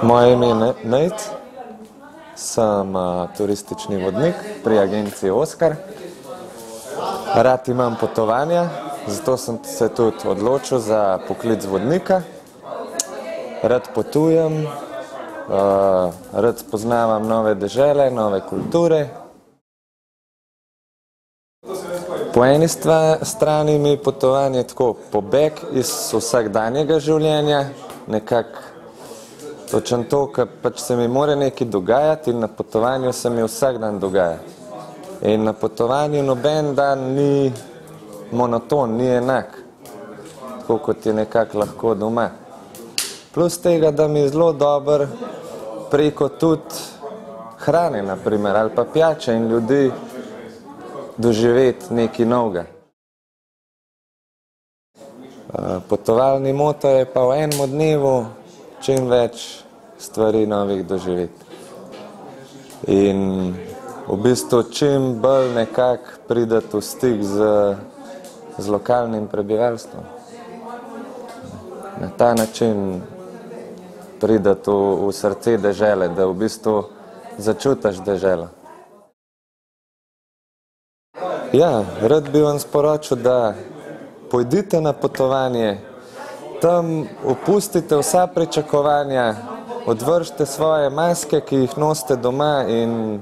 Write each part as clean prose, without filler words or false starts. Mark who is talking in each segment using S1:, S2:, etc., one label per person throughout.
S1: Moje ime je Nejc, sem turistični vodnik pri agenciji Oskar. Rad imam potovanja, zato sem se tudi odločil za poklic vodnika. Rad potujem, rad spoznavam nove dežele, nove kulture. Po eni strani mi je potovanje tako pobeg iz vsakdanjega življenja, nekako točno to, ker pač se mi mora nekaj dogajati in na potovanju se mi vsak dan dogaja. In na potovanju noben dan ni monoton, ni enak, tako kot je nekako lahko doma. Plus tega, da mi je zelo dobro preko tudi hrane, naprimer, ali pa pijače in ljudi doživeti nekaj novega. Potovalni moto je pa v enem dnevu čim več stvari novih doživeti. In v bistvu čim bolj nekako prideti v stik z lokalnim prebivalstvom. Na ta način prideti v srce dežele, da v bistvu začutiš deželo. Ja, rad bi vam sporočil, da pojdite na potovanje, tam opustite vsa pričakovanja, odvržite svoje maske, ki jih nosite doma in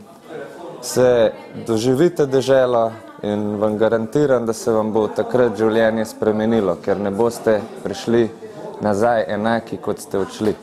S1: se doživite deželo in vam garantiram, da se vam bo takrat življenje spremenilo, ker ne boste prišli nazaj enaki, kot ste odšli.